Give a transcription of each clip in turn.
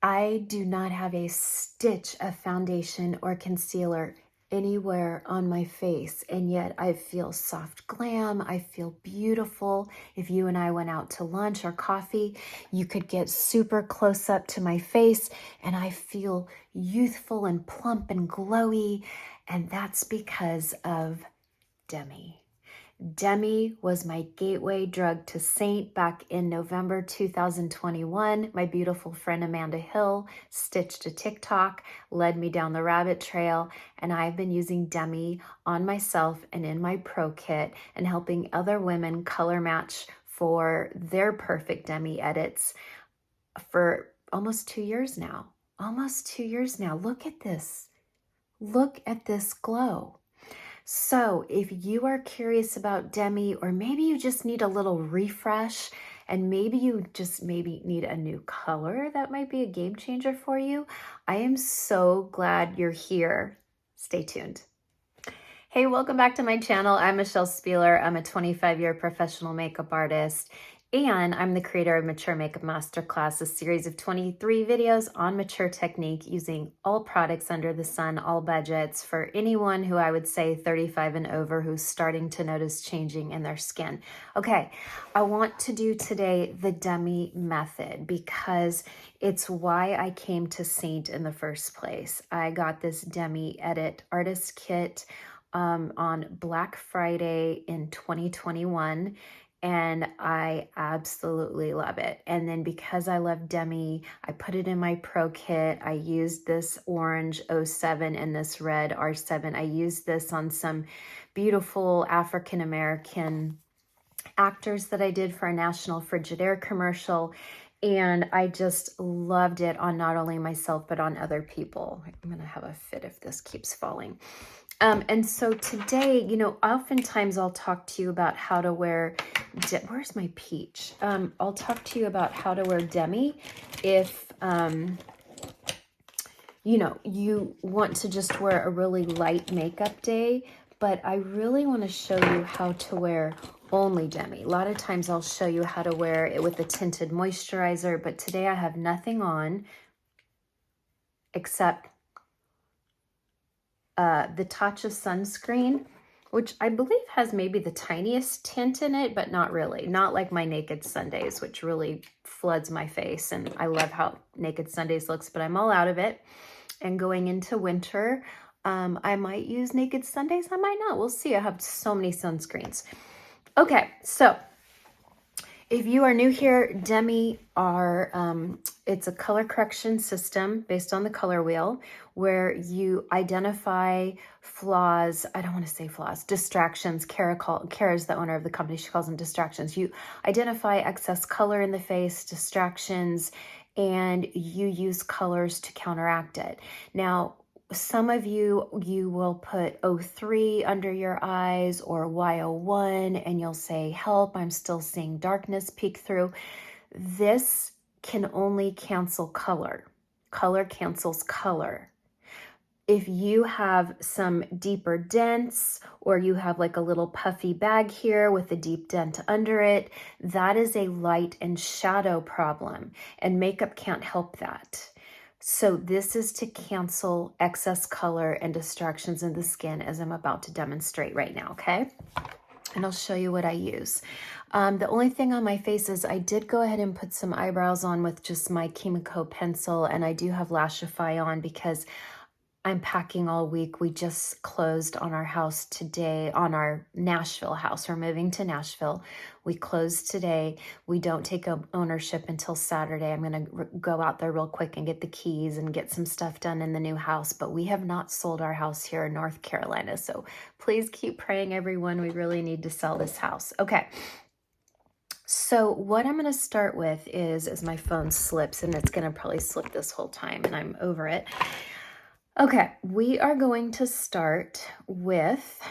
I do not have a stitch of foundation or concealer anywhere on my face, and yet I feel soft glam. I feel beautiful. If you and I went out to lunch or coffee, you could get super close up to my face, and I feel youthful and plump and glowy, and that's because of Demi. Demi was my gateway drug to Saint back in November 2021. My beautiful friend Amanda Hill stitched a TikTok, led me down the rabbit trail, and I've been using Demi on myself and in my pro kit and helping other women color match for their perfect Demi edits for almost 2 years now. Almost 2 years now. Look at this. Look at this glow. So if you are curious about Demi, or maybe you just need a little refresh, and maybe you just need a new color, that might be a game changer for you. I am so glad you're here. Stay tuned. Hey, welcome back to my channel. I'm Michelle Spieler. I'm a 25-year professional makeup artist, and I'm the creator of Mature Makeup Masterclass, a series of 23 videos on mature technique using all products under the sun, all budgets, for anyone who I would say 35 and over who's starting to notice changing in their skin. Okay, I want to do today the Demi method because it's why I came to Saint in the first place. I got this Demi Edit Artist Kit on Black Friday in 2021. And I absolutely love it. And then because I love Demi, I put it in my pro kit. I used this orange 07 and this red R7. I used this on some beautiful African-American actors that I did for a National Frigidaire commercial. And I just loved it on not only myself, but on other people. I'm gonna have a fit if this keeps falling. And so today, oftentimes I'll talk to you about how to wear, where's my peach? I'll talk to you about how to wear Demi if, you want to just wear a really light makeup day, but I really want to show you how to wear only Demi. A lot of times I'll show you how to wear it with a tinted moisturizer, but today I have nothing on except the Tatcha sunscreen, which I believe has maybe the tiniest tint in it, but not really. Not like my Naked Sundays, which really floods my face. And I love how Naked Sundays looks, but I'm all out of it. And going into winter, I might use Naked Sundays. I might not. We'll see. I have so many sunscreens. Okay, so if you are new here, Demi it's a color correction system based on the color wheel where you identify flaws. I don't want to say flaws, distractions. Kara is the owner of the company. She calls them distractions. You identify excess color in the face, distractions, and you use colors to counteract it. Now, some of you will put 03 under your eyes or Y01 and you'll say, help, I'm still seeing darkness peek through. This can only cancel color. Color cancels color. If you have some deeper dents or you have like a little puffy bag here with a deep dent under it, that is a light and shadow problem, and makeup can't help that. So this is to cancel excess color and distractions in the skin, as I'm about to demonstrate right now, okay? And I'll show you what I use. The only thing on my face is I did go ahead and put some eyebrows on with just my Kimiko pencil, and I do have Lashify on because I'm packing all week. We just closed on our house today, on our Nashville house. We're moving to Nashville. We closed today. We don't take ownership until Saturday. I'm going to go out there real quick and get the keys and get some stuff done in the new house. But we have not sold our house here in North Carolina. So please keep praying, everyone. We really need to sell this house. Okay. So what I'm going to start with is, as my phone slips, and it's going to probably slip this whole time, and I'm over it. Okay, we are going to start with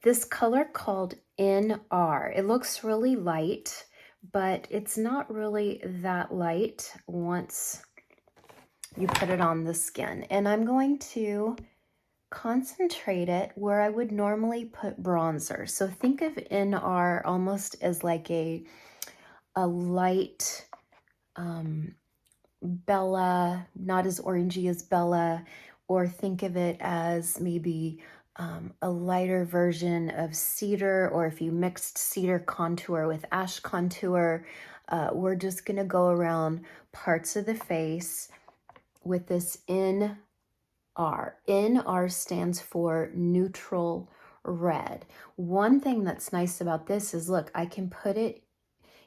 this color called NR. It looks really light, but it's not really that light once you put it on the skin. And I'm going to concentrate it where I would normally put bronzer. So think of NR almost as like a light Bella, not as orangey as Bella, or think of it as maybe a lighter version of cedar, or if you mixed cedar contour with ash contour. We're just going to go around parts of the face with this NR. NR stands for neutral red. One thing that's nice about this is, look, I can put it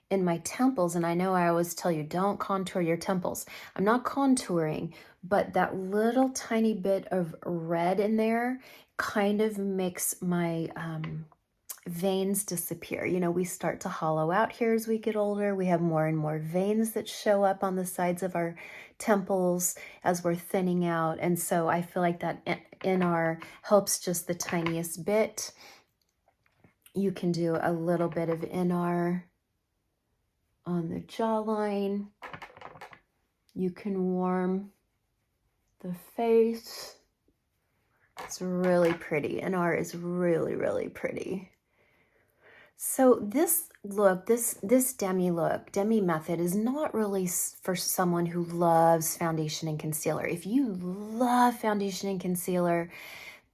in my temples, and I know I always tell you, don't contour your temples. I'm not contouring, but that little tiny bit of red in there kind of makes my veins disappear. You know, we start to hollow out here as we get older. We have more and more veins that show up on the sides of our temples as we're thinning out. And so I feel like that NR helps just the tiniest bit. You can do a little bit of NR on the jawline. You can warm the face. It's really pretty. NR is really, really pretty. So this look, this Demi look, Demi method is not really for someone who loves foundation and concealer. If you love foundation and concealer,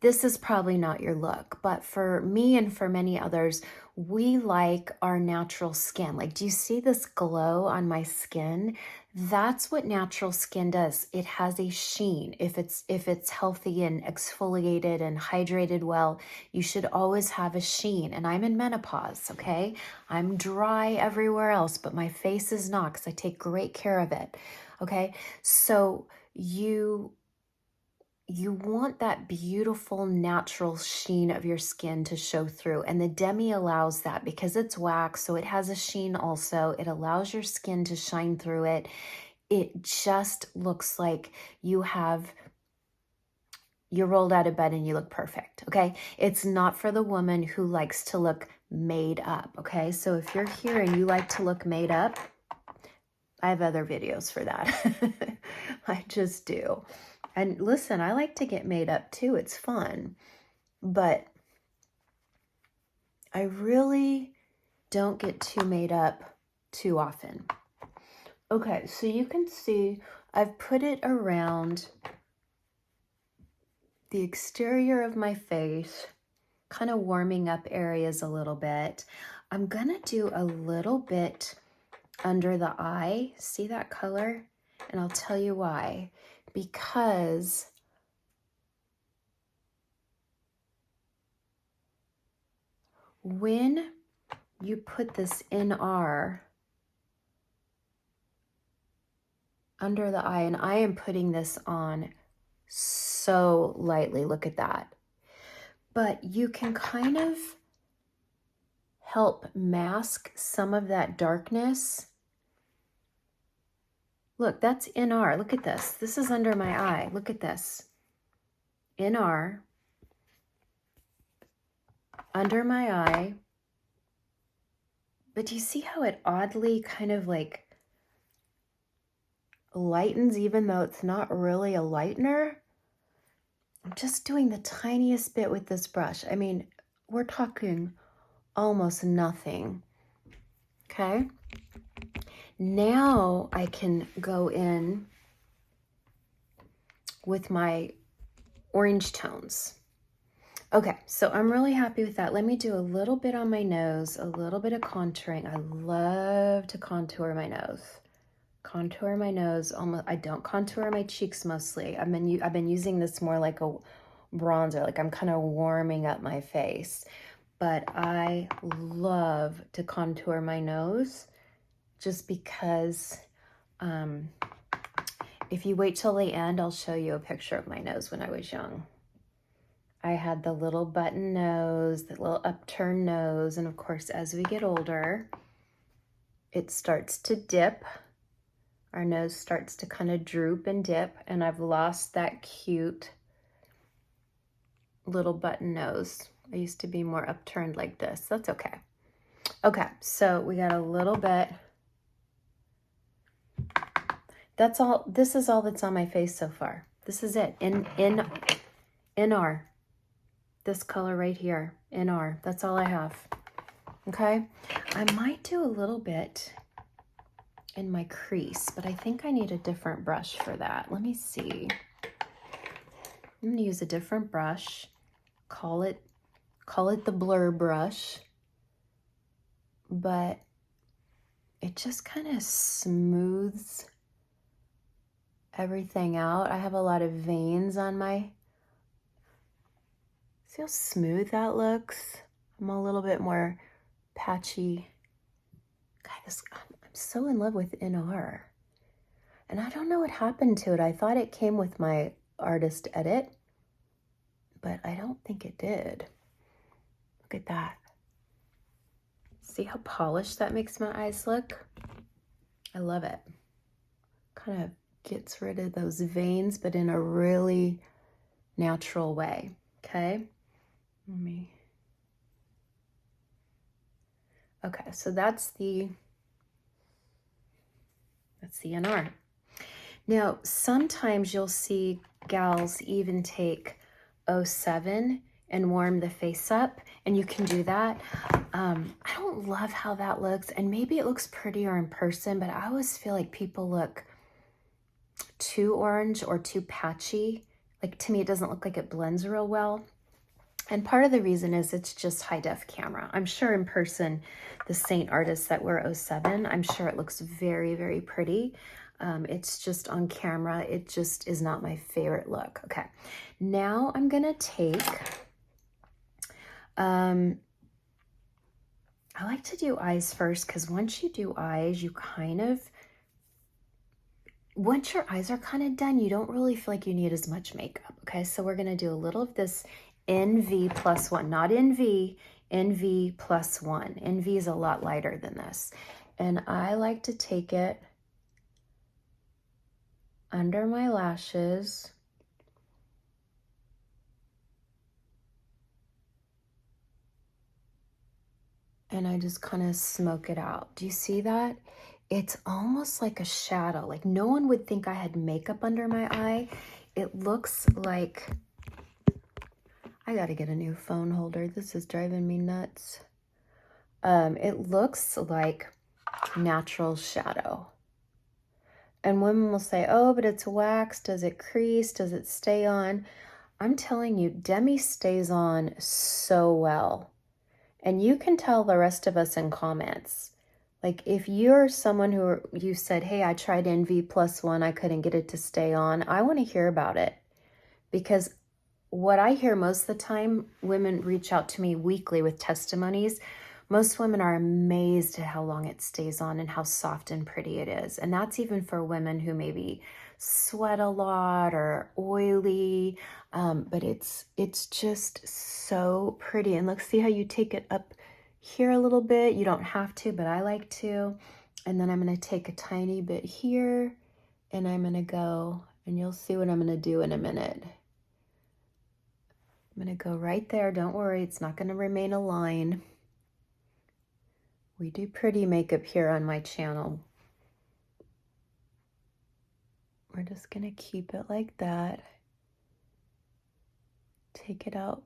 this is probably not your look. But for me and for many others, we like our natural skin. Like, do you see this glow on my skin? That's what natural skin does. It has a sheen. If it's healthy and exfoliated and hydrated well, you should always have a sheen. And I'm in menopause, okay? I'm dry everywhere else, but my face is not, because I take great care of it, okay? So you want that beautiful natural sheen of your skin to show through. And the Demi allows that because it's wax, so it has a sheen also. It allows your skin to shine through it. It just looks like you're rolled out of bed and you look perfect, okay? It's not for the woman who likes to look made up, okay? So if you're here and you like to look made up, I have other videos for that. I just do. And listen, I like to get made up too. It's fun. But I really don't get too made up too often. Okay, so you can see I've put it around the exterior of my face, kind of warming up areas a little bit. I'm gonna do a little bit under the eye. See that color? And I'll tell you why. Because when you put this NR under the eye, and I am putting this on so lightly, look at that. But you can kind of help mask some of that darkness. Look, that's NR. Look at this. This is under my eye. Look at this. NR under my eye. But do you see how it oddly kind of like lightens even though it's not really a lightener? I'm just doing the tiniest bit with this brush. I mean, we're talking almost nothing. Okay. Now I can go in with my orange tones. Okay, so I'm really happy with that. Let me do a little bit on my nose, a little bit of contouring. I love to contour my nose. Contour my nose. Almost, I don't contour my cheeks mostly. I've been using this more like a bronzer, like I'm kind of warming up my face. But I love to contour my nose just because if you wait till the end, I'll show you a picture of my nose when I was young. I had the little button nose, the little upturned nose, and of course, as we get older, it starts to dip. Our nose starts to kind of droop and dip, and I've lost that cute little button nose. I used to be more upturned like this. That's okay. Okay, so we got a little bit. That's all. This is all that's on my face so far. This is it. NR. This color right here. NR. That's all I have. Okay. I might do a little bit in my crease, but I think I need a different brush for that. Let me see. I'm gonna use a different brush. Call it the blur brush, but it just kind of smooths everything out. I have a lot of veins on my, see how smooth that looks? I'm a little bit more patchy. God, I'm so in love with NR. And I don't know what happened to it. I thought it came with my artist edit, but I don't think it did. Look at that. See how polished that makes my eyes look? I love it. Kind of gets rid of those veins, but in a really natural way, okay? Okay, so that's the NR. Now, sometimes you'll see gals even take 07 and warm the face up, and you can do that. I don't love how that looks, and maybe it looks prettier in person, but I always feel like people look too orange or too patchy. Like, to me, it doesn't look like it blends real well. And part of the reason is it's just high def camera. I'm sure in person, the Saint artists that wear 07, I'm sure it looks very, very pretty. It's just on camera, it just is not my favorite look. Okay, now I'm gonna take, I like to do eyes first, because once you do eyes, you kind of, once your eyes are kind of done, you don't really feel like you need as much makeup. Okay, so we're gonna do a little of this NV plus one, not NV, NV plus one. NV is a lot lighter than this. And I like to take it under my lashes. And I just kind of smoke it out. Do you see that? It's almost like a shadow. Like, no one would think I had makeup under my eye. It looks like, I gotta get a new phone holder. This is driving me nuts. It looks like natural shadow. And women will say, oh, but it's wax. Does it crease? Does it stay on? I'm telling you, Demi stays on so well. And you can tell the rest of us in comments. Like, if you're someone who you said, hey, I tried NV plus one, I couldn't get it to stay on, I want to hear about it. Because what I hear most of the time, women reach out to me weekly with testimonies. Most women are amazed at how long it stays on and how soft and pretty it is. And that's even for women who maybe sweat a lot or oily, but it's just so pretty. And look, see how you take it up here a little bit? You don't have to, but I like to. And then I'm gonna take a tiny bit here, and I'm gonna go, and you'll see what I'm gonna do in a minute. I'm gonna go right there. Don't worry, it's not gonna remain a line. We do pretty makeup here on my channel. We're just gonna keep it like that. Take it out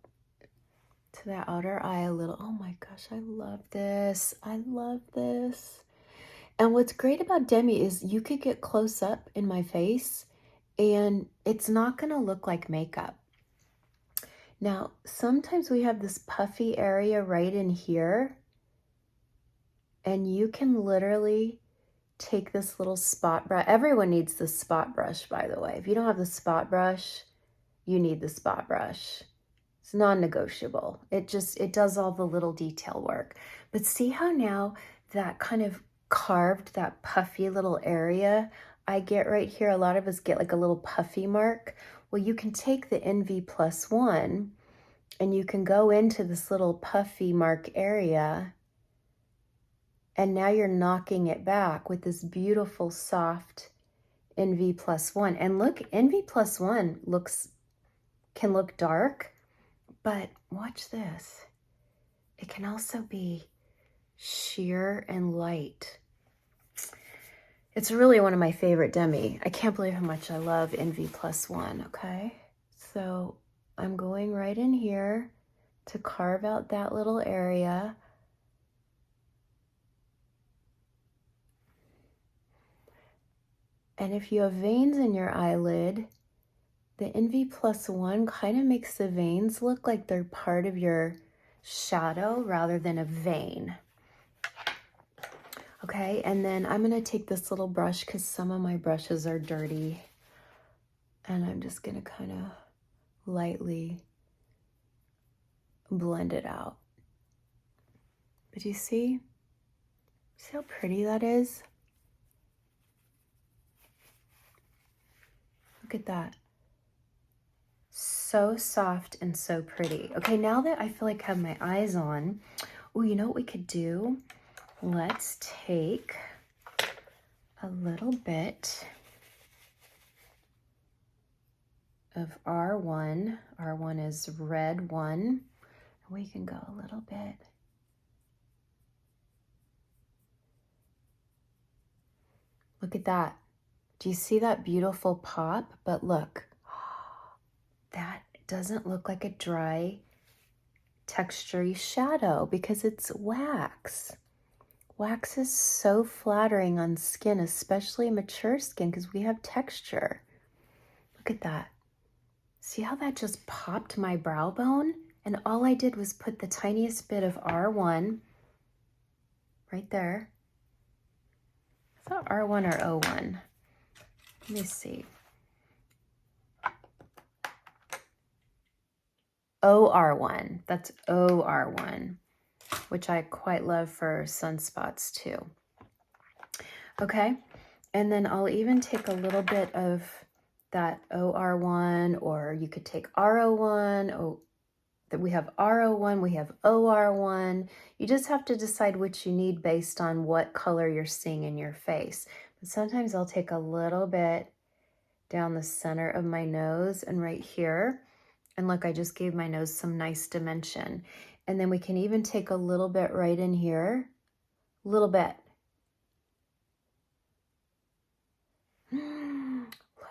to the outer eye a little. Oh my gosh, I love this. I love this. And what's great about Demi is you could get close up in my face and it's not gonna look like makeup. Now, sometimes we have this puffy area right in here, and you can literally take this little spot brush. Everyone needs the spot brush, by the way. If you don't have the spot brush, you need the spot brush. It's non-negotiable. It does all the little detail work. But see how now that kind of carved, that puffy little area I get right here, a lot of us get like a little puffy mark. Well, you can take the NV plus one and you can go into this little puffy mark area, and now you're knocking it back with this beautiful soft NV plus one. And look, NV plus one can look dark, but watch this. It can also be sheer and light. It's really one of my favorite Demi. I can't believe how much I love NV plus one, okay? So I'm going right in here to carve out that little area. And if you have veins in your eyelid, the NV+1 kind of makes the veins look like they're part of your shadow rather than a vein. Okay, and then I'm gonna take this little brush because some of my brushes are dirty. And I'm just gonna kind of lightly blend it out. But you see how pretty that is? Look at that. So soft and so pretty. Okay, now that I feel like I have my eyes on, oh, you know what we could do? Let's take a little bit of R1. R1 is red 1. We can go a little bit. Look at that. Do you see that beautiful pop? But look, that doesn't look like a dry, textury shadow because it's wax. Wax is so flattering on skin, especially mature skin, because we have texture. Look at that. See how that just popped my brow bone? And all I did was put the tiniest bit of R1 right there. Is that R1 or O1? Let me see. OR1. That's OR1, which I quite love for sunspots too. Okay, and then I'll even take a little bit of that OR1, or you could take RO1. Oh, that we have RO1, we have OR1. You just have to decide which you need based on what color you're seeing in your face. But sometimes I'll take a little bit down the center of my nose and right here. And look, I just gave my nose some nice dimension. And then we can even take a little bit right in here, a little bit. Look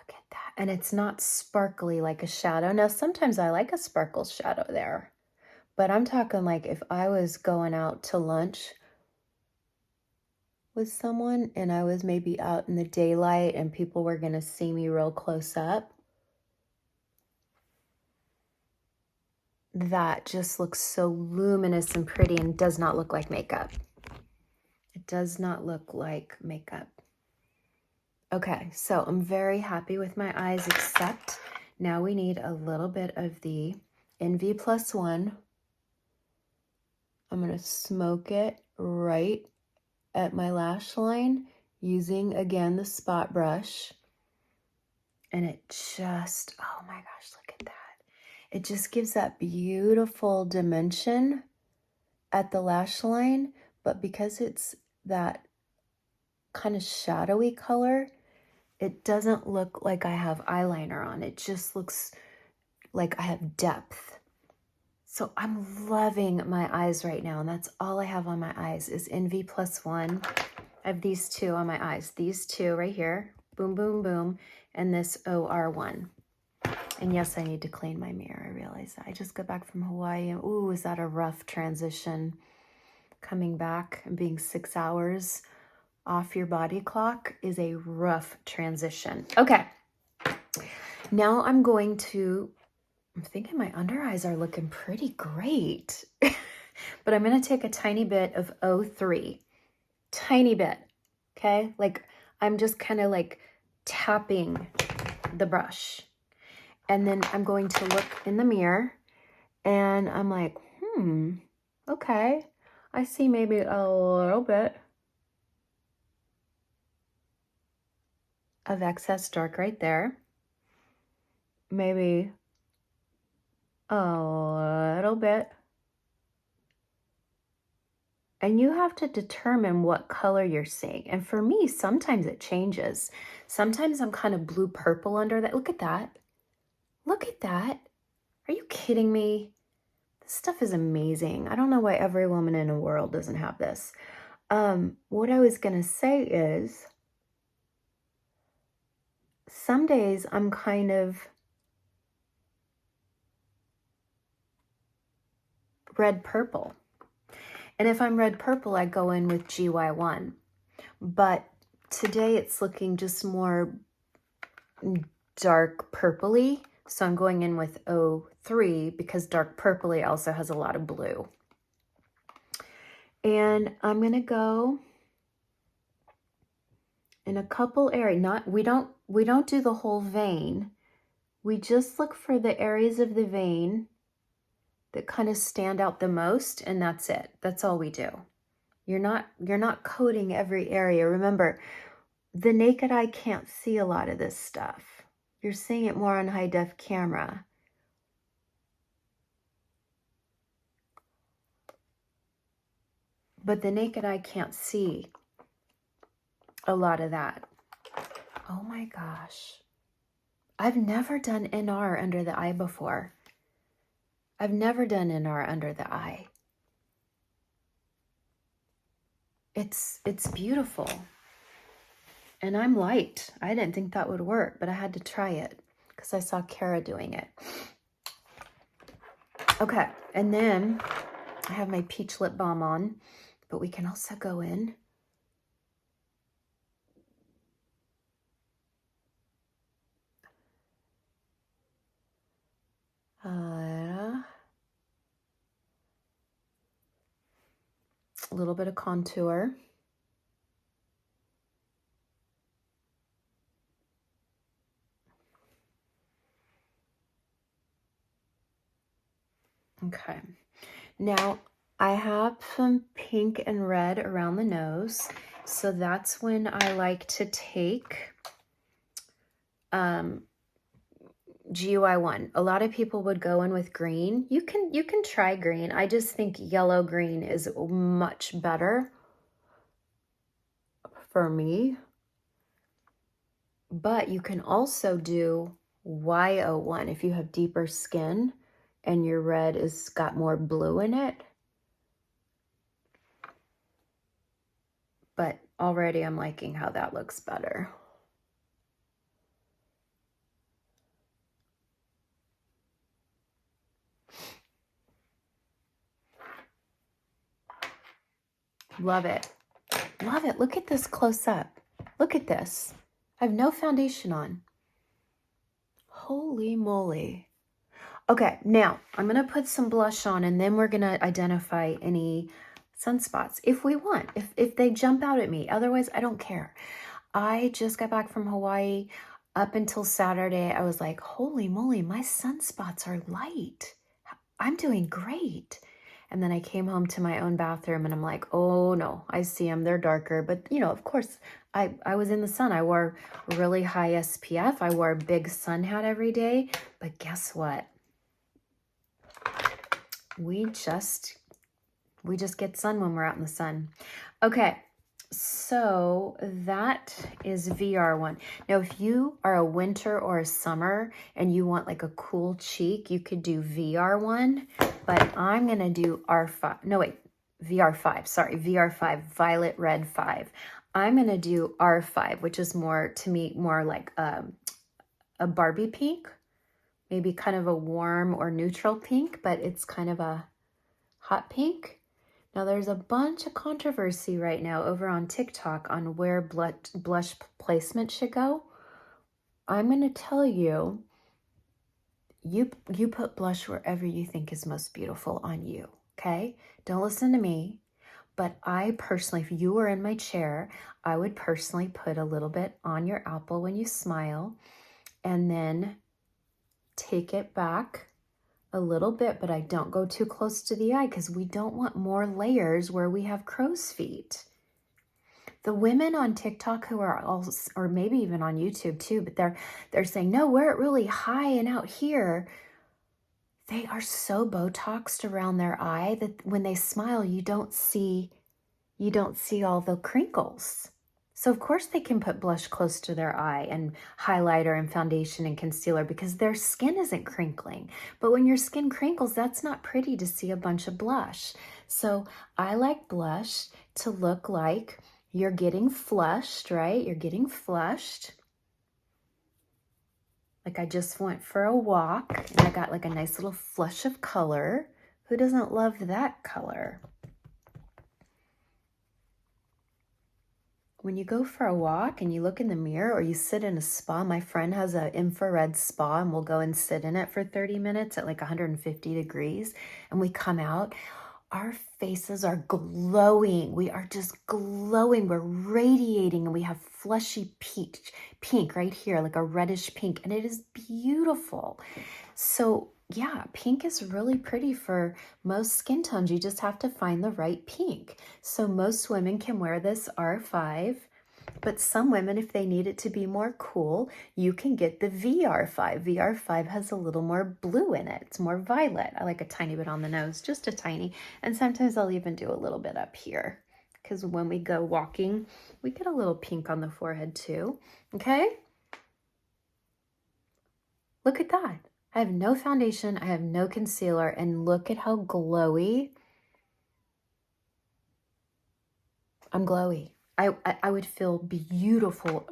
at that. And it's not sparkly like a shadow. Now, sometimes I like a sparkle shadow there, but I'm talking like if I was going out to lunch with someone and I was maybe out in the daylight and people were going to see me real close up, that just looks so luminous and pretty and does not look like makeup. It does not look like makeup. Okay, so I'm very happy with my eyes, except now we need a little bit of the NV+1. I'm going to smoke it right at my lash line using, again, the spot brush. And it just, oh my gosh, look at that. It just gives that beautiful dimension at the lash line, but because it's that kind of shadowy color, it doesn't look like I have eyeliner on. It just looks like I have depth. So I'm loving my eyes right now, and that's all I have on my eyes is NV+1. I have these two on my eyes. These two right here, boom, boom, boom, and this OR1. And yes, I need to clean my mirror. I realize that. I just got back from Hawaii, and ooh, is that a rough transition? Coming back and being 6 hours off your body clock is a rough transition. Okay, now I'm thinking my under eyes are looking pretty great, but I'm going to take a tiny bit of O3, tiny bit, okay? Like I'm just kind of like tapping the brush, and then I'm going to look in the mirror and I'm like, okay, I see maybe a little bit of excess dark right there. Maybe a little bit. And you have to determine what color you're seeing. And for me, sometimes it changes. Sometimes I'm kind of blue purple under that. Look at that. Look at that. Are you kidding me? This stuff is amazing. I don't know why every woman in the world doesn't have this. What I was going to say is, some days I'm kind of red purple. And if I'm red purple, I go in with GY1. But Today it's looking just more dark purpley. So I'm going in with 03 because dark purpley also has a lot of blue. And I'm going to go in a couple areas. We don't do the whole vein. We just look for the areas of the vein that kind of stand out the most, and that's it. That's all we do. You're not coating every area. Remember, the naked eye can't see a lot of this stuff. You're seeing it more on high def camera. But the naked eye can't see a lot of that. Oh my gosh. I've never done NR under the eye before. I've never done NR under the eye. It's beautiful. And I'm light. I didn't think that would work, but I had to try it because I saw Kara doing it. Okay, and then I have my peach lip balm on, but we can also go in. A little bit of contour. Okay, now I have some pink and red around the nose, so that's when I like to take GUI 1. A lot of people would go in with green. You can try green. I just think yellow green is much better for me. But you can also do Y01 if you have deeper skin and your red is got more blue in it. But already I'm liking how that looks better. Love it. Love it. Look at this close up. Look at this. I have no foundation on. Holy moly. Okay, now I'm going to put some blush on and then we're going to identify any sunspots if we want, if they jump out at me. Otherwise, I don't care. I just got back from Hawaii. Up until Saturday, I was like, holy moly, my sunspots are light. I'm doing great. And then I came home to my own bathroom and I'm like, oh no, I see them. They're darker. But, you know, of course, I was in the sun. I wore really high SPF. I wore a big sun hat every day. But guess what? We just get sun when we're out in the sun. Okay, so that is VR1. Now, if you are a winter or a summer and you want like a cool cheek, you could do VR1, but I'm going to do R5. No, wait, VR5. Sorry, VR5, Violet Red 5. I'm going to do R5, which is more, to me, more like a Barbie pink, maybe kind of a warm or neutral pink, but it's kind of a hot pink. Now, there's a bunch of controversy right now over on TikTok on where blush placement should go. I'm going to tell you, you put blush wherever you think is most beautiful on you, okay? Don't listen to me, but I personally, if you were in my chair, I would personally put a little bit on your apple when you smile and then take it back a little bit, but I don't go too close to the eye because we don't want more layers where we have crow's feet. The women on TikTok who are all, or maybe even on YouTube too, but they're saying, no, wear it really high and out here. They are so Botoxed around their eye that when they smile, you don't see all the crinkles. So of course they can put blush close to their eye and highlighter and foundation and concealer because their skin isn't crinkling. But when your skin crinkles, that's not pretty to see a bunch of blush. So I like blush to look like you're getting flushed, right? You're getting flushed. Like I just went for a walk and I got like a nice little flush of color. Who doesn't love that color? when you go for a walk and you look in the mirror or you sit in a spa, my friend has an infrared spa and we'll go and sit in it for 30 minutes at like 150 degrees. And we come out, our faces are glowing. We are just glowing. We're radiating and we have fleshy pink right here, like a reddish pink. And it is beautiful. So yeah, pink is really pretty for most skin tones. You just have to find the right pink. So most women can wear this R5, but some women, if they need it to be more cool, you can get the VR5. VR5 has a little more blue in it. It's more violet. I like a tiny bit on the nose, just a tiny. And sometimes I'll even do a little bit up here because when we go walking, we get a little pink on the forehead too. Okay? Look at that. I have no foundation, I have no concealer, and look at how glowy. I'm glowy. I would feel beautiful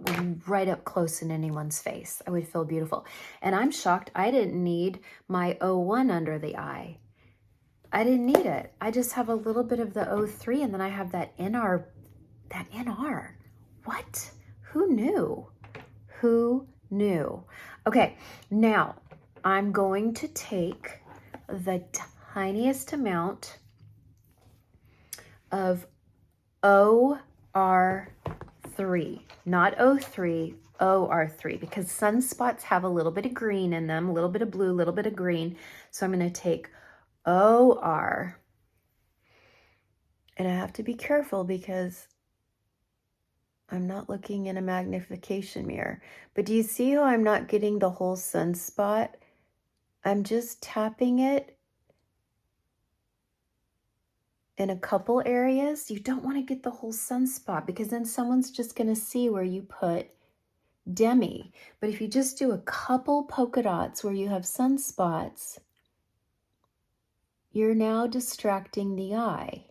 right up close in anyone's face. I would feel beautiful. And I'm shocked I didn't need my 01 under the eye. I didn't need it. I just have a little bit of the 03 and then I have that NR. What? Who knew? Who knew? Okay, now I'm going to take the tiniest amount of OR3, not O3, OR3, because sunspots have a little bit of green in them, a little bit of blue, a little bit of green. So I'm going to take OR, and I have to be careful because I'm not looking in a magnification mirror. But do you see how I'm not getting the whole sunspot? I'm just tapping it in a couple areas. You don't want to get the whole sunspot because then someone's just going to see where you put Demi. But if you just do a couple polka dots where you have sunspots, you're now distracting the eye.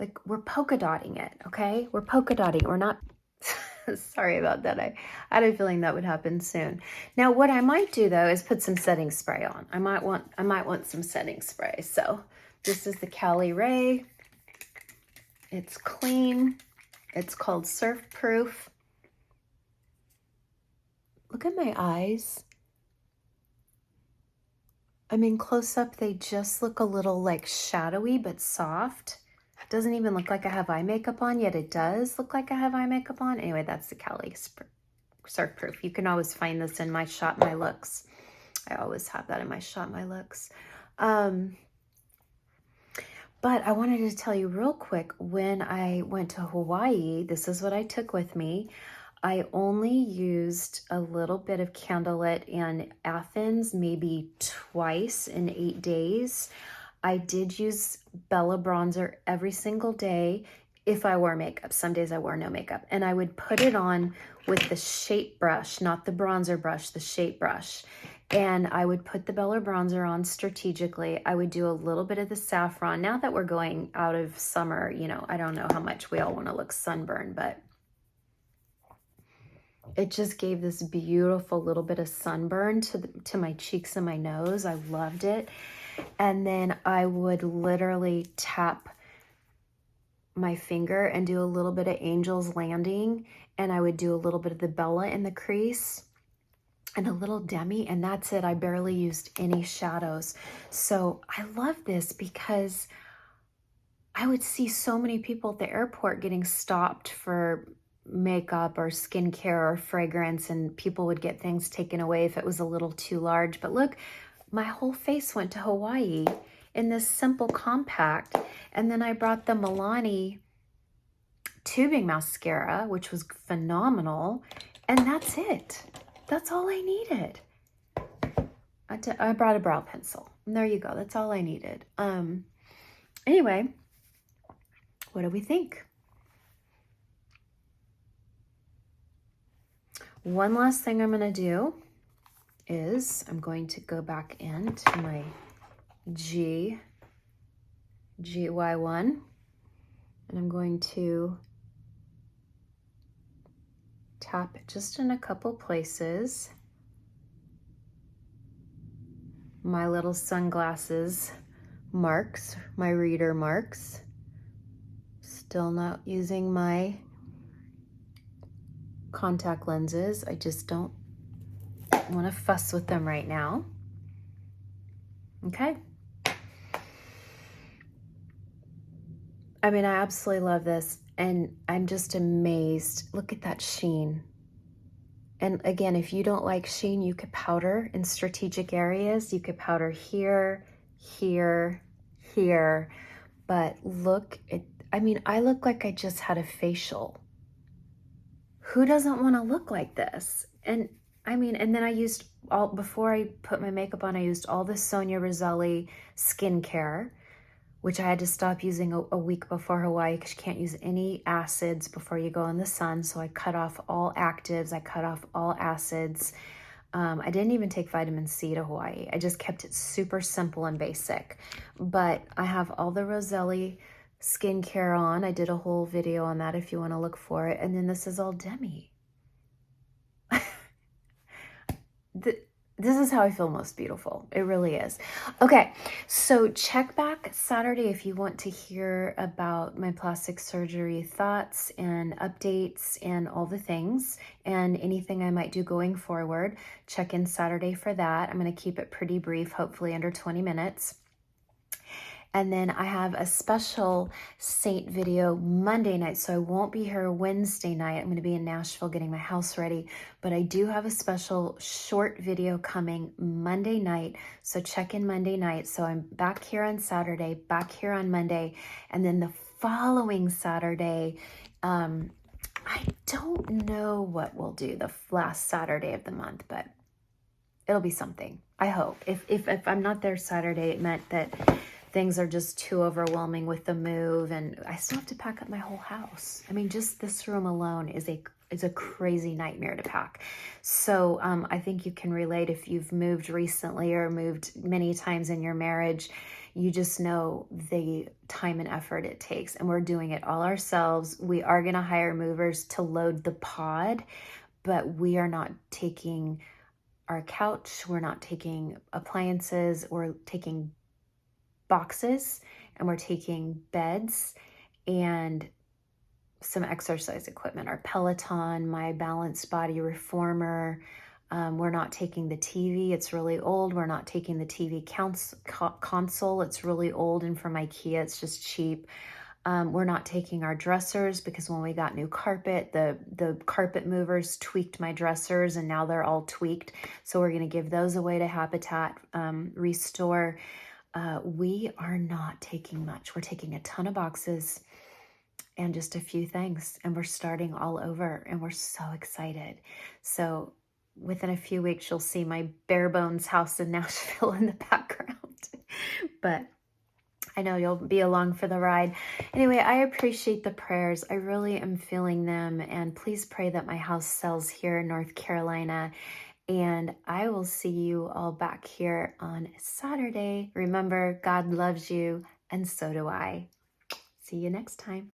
Like we're polka dotting it, okay? We're polka dotting. We're not... Sorry about that. I had a feeling that would happen soon. Now, what I might do though is put some setting spray on. I might want some setting spray. So this is the Cali Ray. It's clean. It's called Surf Proof. Look at my eyes. I mean, close up, they just look a little like shadowy, but soft. Doesn't even look like I have eye makeup on, yet it does look like I have eye makeup on. Anyway, that's the Cali Surf Proof. You can always find this in my Shop My Looks. I always have that in my Shop My Looks. But I wanted to tell you real quick, when I went to Hawaii, this is what I took with me. I only used a little bit of candlelit in Athens, maybe twice in 8 days. I did use Bella bronzer every single day if I wore makeup. Some days I wore no makeup. And I would put it on with the shape brush, not the bronzer brush, the shape brush. And I would put the Bella bronzer on strategically. I would do a little bit of the saffron. Now that we're going out of summer, you know, I don't know how much we all want to look sunburned, but it just gave this beautiful little bit of sunburn to my cheeks and my nose. I loved it. And then I would literally tap my finger and do a little bit of Angel's Landing. And I would do a little bit of the Bella in the crease and a little Demi. And that's it. I barely used any shadows. So I love this because I would see so many people at the airport getting stopped for makeup or skincare or fragrance, and people would get things taken away if it was a little too large. But look, my whole face went to Hawaii in this simple compact. And then I brought the Milani tubing mascara, which was phenomenal. And that's it. That's all I needed. I brought a brow pencil. And there you go. That's all I needed. Anyway, what do we think? One last thing I'm going to do is I'm going to go back into my GY1, and I'm going to tap it just in a couple places. My little sunglasses marks, my reader marks. Still not using my contact lenses. I just don't want to fuss with them right now. Okay. I mean, I absolutely love this, and I'm just amazed. Look at that sheen. And again, if you don't like sheen, you could powder in strategic areas. You could powder here, here, here. But look at, I mean, I look like I just had a facial. Who doesn't want to look like this? And I mean, and then I used all, before I put my makeup on, I used all the Sonia Roselli skincare, which I had to stop using a week before Hawaii because you can't use any acids before you go in the sun. So I cut off all actives, I cut off all acids. I didn't even take vitamin C to Hawaii. I just kept it super simple and basic. But I have all the Roselli skincare on. I did a whole video on that if you want to look for it. And then this is all Demi. This is how I feel most beautiful. It really is. Okay, so check back Saturday if you want to hear about my plastic surgery thoughts and updates and all the things and anything I might do going forward. Check in Saturday for that. I'm going to keep it pretty brief, hopefully under 20 minutes. And then I have a special Saint video Monday night, so I won't be here Wednesday night. I'm going to be in Nashville getting my house ready, but I do have a special short video coming Monday night, so check in Monday night. So I'm back here on Saturday, back here on Monday, and then the following Saturday, I don't know what we'll do the last Saturday of the month, but it'll be something, I hope. If I'm not there Saturday, it meant that things are just too overwhelming with the move, and I still have to pack up my whole house. I mean, just this room alone is a crazy nightmare to pack. So I think you can relate if you've moved recently or moved many times in your marriage. You just know the time and effort it takes, and we're doing it all ourselves. We are going to hire movers to load the pod, but we are not taking our couch, we're not taking appliances, we're taking boxes, and we're taking beds and some exercise equipment, our Peloton, my balanced body reformer. We're not taking the TV, it's really old. We're not taking the TV console, it's really old, and from IKEA, it's just cheap. We're not taking our dressers because when we got new carpet, the carpet movers tweaked my dressers and now they're all tweaked. So we're going to give those away to Habitat Restore. We are not taking much. We're taking a ton of boxes and just a few things, and we're starting all over, and we're so excited. So within a few weeks, you'll see my bare bones house in Nashville in the background. But I know you'll be along for the ride. Anyway, I appreciate the prayers. I really am feeling them, and please pray that my house sells here in North Carolina. And I will see you all back here on Saturday. Remember, God loves you, and so do I. See you next time.